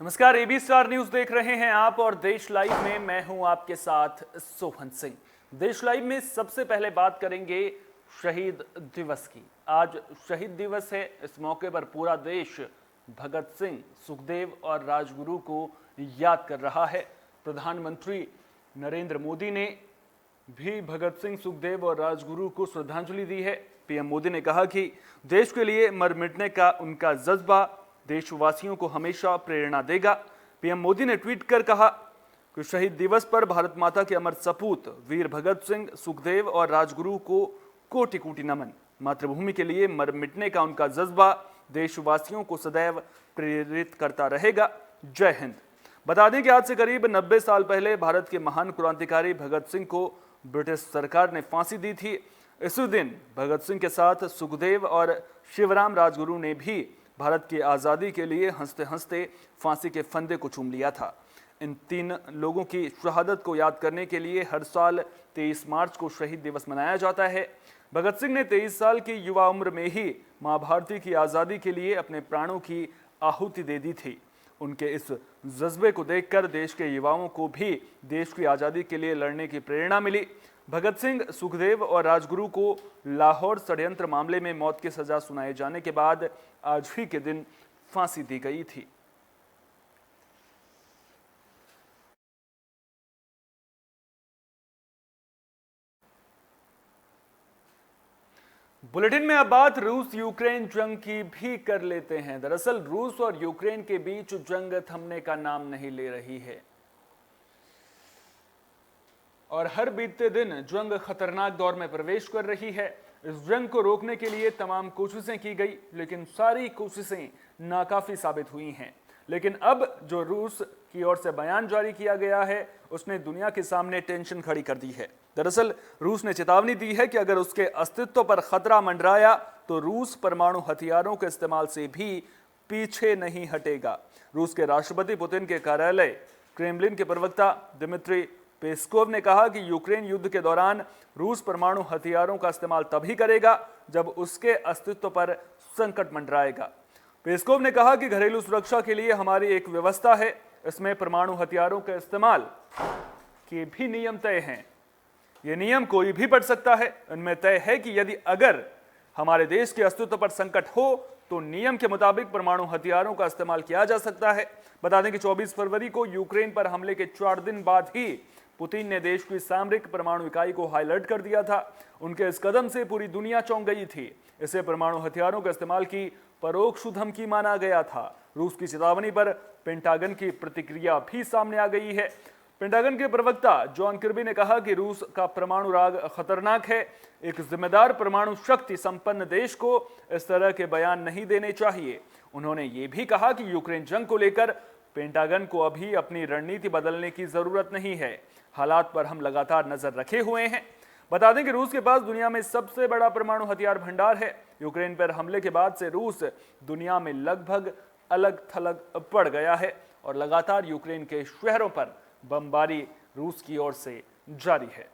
नमस्कार, AB star news देख रहे हैं आप और देश लाइव में मैं हूं आपके साथ सोहन सिंह। देश लाइव में सबसे पहले बात करेंगे शहीद दिवस की। आज शहीद दिवस है। इस मौके पर पूरा देश भगत सिंह, सुखदेव और राजगुरु को याद कर रहा है। प्रधानमंत्री नरेंद्र मोदी ने भी भगत सिंह, सुखदेव और राजगुरु को श्रद्धांजलि दी है। पीएम मोदी ने कहा कि देश के लिए मर मिटने का उनका जज्बा देशवासियों को हमेशा प्रेरणा देगा। पीएम मोदी ने ट्वीट कर कहा कि शहीद दिवस पर भारत माता के अमर सपूत वीर भगत सिंह, सुखदेव और राजगुरु को कोटि कोटि नमन। मातृभूमि के लिए मर मिटने का उनका जज्बा देशवासियों को सदैव प्रेरित करता रहेगा। जय हिंद। बता दें कि आज से करीब 90 साल पहले भारत के महान क्रांतिकारी भगत सिंह को ब्रिटिश सरकार ने फांसी दी थी। इसी दिन भगत सिंह के साथ सुखदेव और शिवराम राजगुरु ने भी भारत की आज़ादी के लिए हंसते हंसते फांसी के फंदे को चूम लिया था। इन तीन लोगों की शहादत को याद करने के लिए हर साल 23 मार्च को शहीद दिवस मनाया जाता है। भगत सिंह ने 23 साल की युवा उम्र में ही मां भारती की आज़ादी के लिए अपने प्राणों की आहुति दे दी थी। उनके इस जज्बे को देखकर देश के युवाओं को भी देश की आज़ादी के लिए लड़ने की प्रेरणा मिली। भगत सिंह, सुखदेव और राजगुरु को लाहौर षड्यंत्र मामले में मौत की सजा सुनाए जाने के बाद आज ही के दिन फांसी दी गई थी। बुलेटिन में अब बात रूस यूक्रेन जंग की भी कर लेते हैं। दरअसल रूस और यूक्रेन के बीच जंग थमने का नाम नहीं ले रही है और हर बीतते दिन जंग खतरनाक दौर में प्रवेश कर रही है। इस जंग को रोकने के लिए तमाम कोशिशें की गई, लेकिन सारी कोशिशें नाकाफी साबित हुई हैं। लेकिन अब जो रूस की ओर से बयान जारी किया गया है, उसने दुनिया के सामने टेंशन खड़ी कर दी है। दरअसल रूस ने चेतावनी दी है कि अगर उसके अस्तित्व पर खतरा मंडराया तो रूस परमाणु हथियारों के इस्तेमाल से भी पीछे नहीं हटेगा। रूस के राष्ट्रपति पुतिन के कार्यालय क्रेमलिन के प्रवक्ता दिमित्री पेस्कोव ने कहा कि यूक्रेन युद्ध के दौरान रूस परमाणु हथियारों का इस्तेमाल तभी करेगा जब उसके अस्तित्व पर संकट मंडराएगा। पेस्कोव ने कहा कि घरेलू सुरक्षा के लिए हमारी एक व्यवस्था है, इसमें परमाणु हथियारों के इस्तेमाल के भी नियम तय हैं। ये नियम कोई भी पढ़ सकता है। इनमें तय है कि यदि अगर हमारे देश के अस्तित्व पर संकट हो तो नियम के मुताबिक परमाणु हथियारों का इस्तेमाल किया जा सकता है। बता दें कि 24 फरवरी को यूक्रेन पर हमले के 4 दिन बाद ही पुतिन ने देश की सामरिक परमाणु इकाई को हाई अलर्ट कर दिया था। उनके इस कदम से पूरी दुनिया चौंक गई थी। इसे परमाणु हथियारों के इस्तेमाल की परोक्ष धमकी माना गया था। रूस की चेतावनी पर पेंटागन की प्रतिक्रिया भी सामने आ गई है। पेंटागन के प्रवक्ता जॉन किर्बी ने कहा कि रूस का परमाणु राग खतरनाक है। एक जिम्मेदार परमाणु शक्ति संपन्न देश को इस तरह के बयान नहीं देने चाहिए। उन्होंने ये भी कहा कि यूक्रेन जंग को लेकर पेंटागन को अभी अपनी रणनीति बदलने की जरूरत नहीं है। हालात पर हम लगातार नजर रखे हुए हैं। बता दें कि रूस के पास दुनिया में सबसे बड़ा परमाणु हथियार भंडार है। यूक्रेन पर हमले के बाद से रूस दुनिया में लगभग अलग थलग पड़ गया है और लगातार यूक्रेन के शहरों पर बमबारी रूस की ओर से जारी है।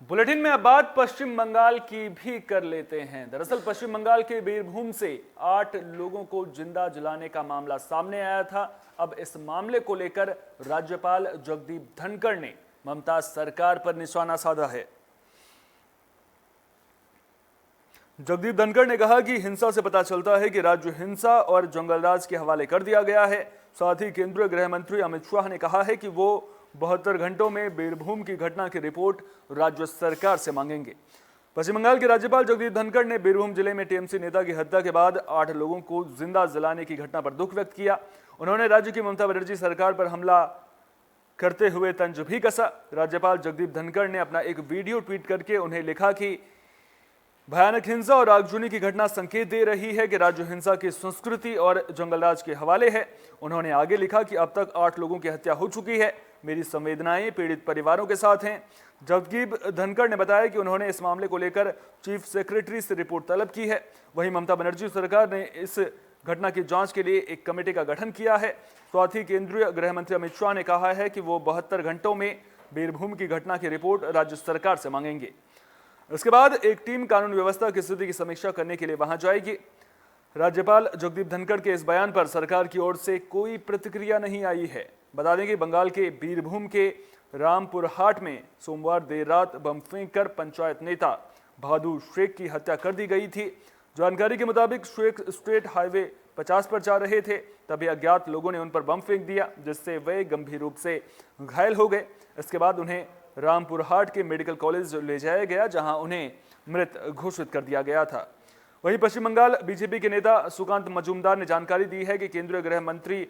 बुलेटिन में अब बात पश्चिम बंगाल की भी कर लेते हैं। दरअसल पश्चिम बंगाल के बीरभूम से 8 लोगों को जिंदा जलाने का मामला सामने आया था। अब इस मामले को लेकर राज्यपाल जगदीप धनखड़ ने ममता सरकार पर निशाना साधा है। जगदीप धनखड़ ने कहा कि हिंसा से पता चलता है कि राज्य हिंसा और जंगलराज के हवाले कर दिया गया है। साथ ही केंद्रीय गृह मंत्री अमित शाह ने कहा है कि वो 72 घंटों में बीरभूम की घटना की रिपोर्ट राज्य सरकार से मांगेंगे। पश्चिम बंगाल के राज्यपाल जगदीप धनखड़ ने बीरभूम जिले में टीएमसी नेता की हत्या के बाद 8 लोगों को जिंदा जलाने की घटना पर दुख व्यक्त किया। उन्होंने राज्य की ममता बनर्जी सरकार पर हमला करते हुए तंज भी कसा। राज्यपाल जगदीप धनखड़ ने अपना एक वीडियो ट्वीट करके उन्हें लिखा कि भयानक हिंसा और आगजनी की घटना संकेत दे रही है कि राज्य हिंसा की संस्कृति और जंगलराज के हवाले है। उन्होंने आगे लिखा कि अब तक 8 लोगों की हत्या हो चुकी है। मेरी संवेदनाएं पीड़ित परिवारों के साथ हैं। जगदीप धनखड़ ने बताया कि उन्होंने इस मामले को लेकर चीफ सेक्रेटरी से रिपोर्ट तलब की है। वहीं ममता बनर्जी सरकार ने इस घटना की जांच के लिए एक कमेटी का गठन किया है। साथ ही केंद्रीय गृह मंत्री अमित शाह ने कहा है कि वो 72 घंटों में बीरभूम की घटना की रिपोर्ट राज्य सरकार से मांगेंगे। इसके बाद एक टीम कानून व्यवस्था की स्थिति की समीक्षा करने के लिए वहां जाएगी। राज्यपाल जगदीप धनखड़ के इस बयान पर सरकार की ओर से कोई प्रतिक्रिया नहीं आई है। बता दें कि बंगाल के बीरभूम के रामपुरहाट में सोमवार देर रात बम फेंककर पंचायत नेता बहादुर शेख की हत्या कर दी गई थी। जानकारी के मुताबिक शेख स्टेट हाईवे 50 पर जा रहे थे, तभी अज्ञात लोगों ने उन पर बम फेंक दिया, जिससे वे गंभीर रूप से घायल हो गए। इसके बाद उन्हें रामपुरहाट के मेडिकल कॉलेज ले जाया गया, जहां उन्हें मृत घोषित कर दिया गया था। वहीं पश्चिम बंगाल बीजेपी के नेता सुकांत मजूमदार ने जानकारी दी है कि केंद्रीय गृह मंत्री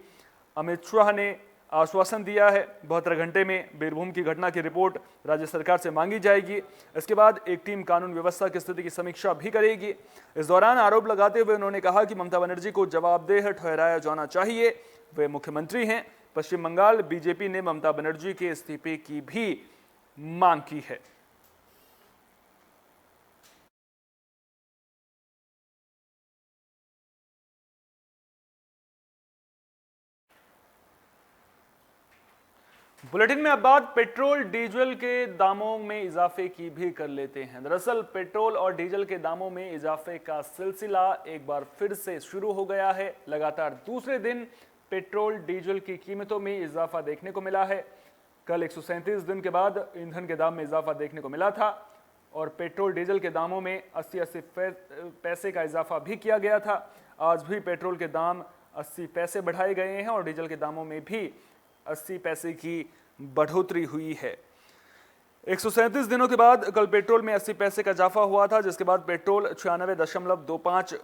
अमित शाह ने आश्वासन दिया है 72 घंटे में बीरभूम की घटना की रिपोर्ट राज्य सरकार से मांगी जाएगी। इसके बाद एक टीम कानून व्यवस्था की स्थिति की समीक्षा भी करेगी। इस दौरान आरोप लगाते हुए उन्होंने कहा कि ममता बनर्जी को जवाबदेह ठहराया जाना चाहिए, वे मुख्यमंत्री हैं। पश्चिम बंगाल बीजेपी ने ममता बनर्जी के इस्तीफे की भी मांग की है। बुलेटिन में अब बात पेट्रोल डीजल के दामों में इजाफे की भी कर लेते हैं। दरअसल पेट्रोल और डीजल के दामों में इजाफे का सिलसिला एक बार फिर से शुरू हो गया है। लगातार दूसरे दिन पेट्रोल डीजल की कीमतों में इजाफा देखने को मिला है। कल 137 दिन के बाद ईंधन के दाम में इजाफा देखने को मिला था और पेट्रोल डीजल के दामों में 80-80 पैसे का इजाफा भी किया गया था। आज भी पेट्रोल के दाम 80 पैसे बढ़ाए गए हैं और डीजल के दामों में भी 80 पैसे की बढ़ोतरी हुई है। 137 दिनों के बाद कल पेट्रोल में 80 पैसे का इजाफा हुआ था, जिसके बाद पेट्रोल 96.25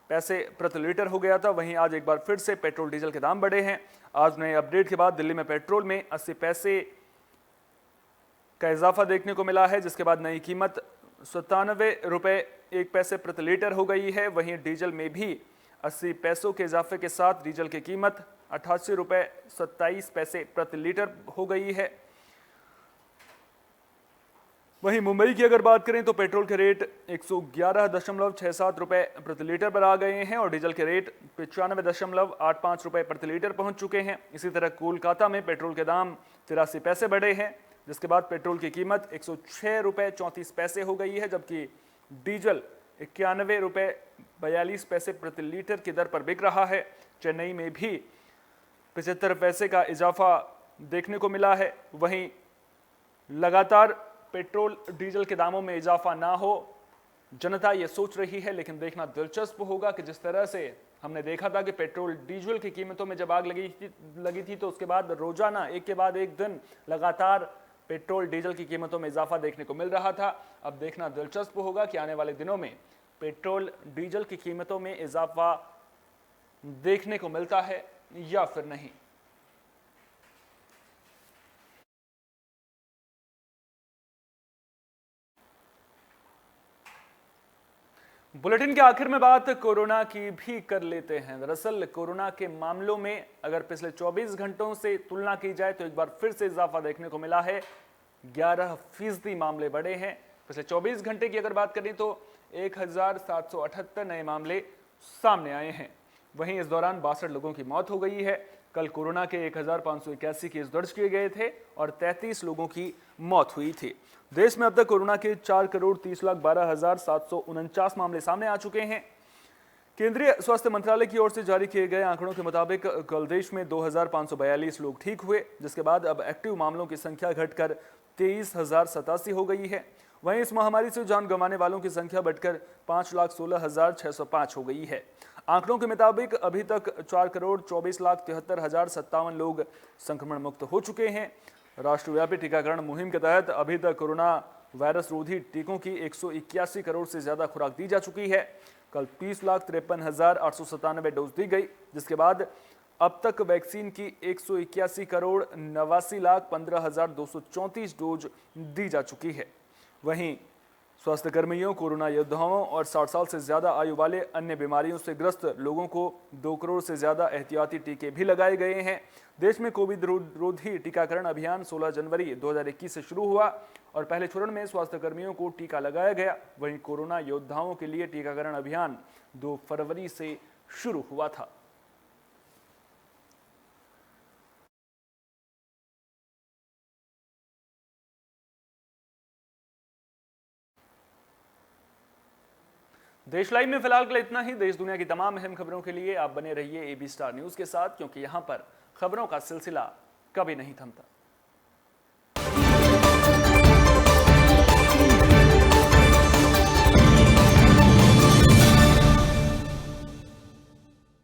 पैसे प्रति लीटर हो गया था। वहीं आज एक बार फिर से पेट्रोल डीजल के दाम बढ़े हैं। आज नए अपडेट के बाद दिल्ली में पेट्रोल में 80 पैसे का इजाफा देखने को मिला है, जिसके बाद नई कीमत 97 रुपए 1 पैसे प्रति लीटर हो गई है। वहीं डीजल में भी 80 पैसों के इजाफे के साथ डीजल की कीमत 88 रुपए 27 पैसे प्रति लीटर हो गई है। वहीं मुंबई की अगर बात करें तो पेट्रोल के रेट 111.67 रुपए प्रति लीटर पर आ गए हैं और डीजल के रेट 95.85 रुपए प्रति लीटर पहुंच चुके हैं। इसी तरह कोलकाता में पेट्रोल के दाम 83 पैसे बढ़े हैं, जिसके बाद पेट्रोल की कीमत 106 रुपए 34 पैसे हो गई है, जबकि डीजल 91 रुपए 42 पैसे प्रति लीटर की दर पर बिक रहा है। चेन्नई में भी 75 पैसे का इजाफा देखने को मिला है। वहीं लगातार पेट्रोल डीजल के दामों में इजाफा ना हो, जनता ये सोच रही है, लेकिन देखना दिलचस्प होगा कि जिस तरह से हमने देखा था कि पेट्रोल डीजल की कीमतों में जब आग लगी थी तो उसके बाद रोजाना एक के बाद एक दिन लगातार पेट्रोल डीजल की कीमतों में इजाफा देखने को मिल रहा था। अब देखना दिलचस्प होगा कि आने वाले दिनों में पेट्रोल डीजल की कीमतों में इजाफा देखने को मिलता है या फिर नहीं। बुलेटिन के आखिर में बात कोरोना की भी कर लेते हैं। दरअसल कोरोना के मामलों में अगर पिछले 24 घंटों से तुलना की जाए तो एक बार फिर से इजाफा देखने को मिला है। 11% मामले बढ़े हैं। पिछले 24 घंटे की अगर बात करें तो 1778 नए मामले सामने आए हैं। वहीं इस दौरान 62 लोगों की मौत हो गई है। कल कोरोना के 1581 केस दर्ज किए गए थे और 33 लोगों की मौत हुई थी। देश में अब तक कोरोना के 4,30,12,749 मामले सामने आ चुके हैं। केंद्रीय स्वास्थ्य मंत्रालय की ओर से जारी किए गए आंकड़ों के मुताबिक कल देश में 2,542 लोग ठीक हुए, जिसके बाद अब एक्टिव मामलों की संख्या घटकर 23,087 हो गई है। वहीं इस महामारी से जान गंवाने वालों की संख्या बढ़कर 5,16,605 हो गई है। आंकड़ों के मुताबिक अभी तक 4,24,73,057 लोग संक्रमण मुक्त हो चुके हैं। राष्ट्रव्यापी टीकाकरण मुहिम के तहत अभी तक कोरोना वायरस रोधी टीकों की 181 करोड़ से ज्यादा खुराक दी जा चुकी है। कल 30,53,897 डोज दी गई, जिसके बाद अब तक वैक्सीन की 181 करोड़ 89,15,234 डोज दी जा चुकी है। वहीं स्वास्थ्य कर्मियों, कोरोना योद्धाओं और 60 साल से ज्यादा आयु वाले अन्य बीमारियों से ग्रस्त लोगों को 2 करोड़ से ज्यादा एहतियाती टीके भी लगाए गए हैं। देश में कोविड रोधी टीकाकरण अभियान 16 जनवरी 2021 से शुरू हुआ और पहले चरण में स्वास्थ्य कर्मियों को टीका लगाया गया। वहीं कोरोना योद्धाओं के लिए टीकाकरण अभियान 2 फरवरी से शुरू हुआ था। देश लाइव में फिलहाल के लिए इतना ही। देश दुनिया की तमाम अहम खबरों के लिए आप बने रहिए AB स्टार न्यूज के साथ, क्योंकि यहाँ पर खबरों का सिलसिला कभी नहीं थमता।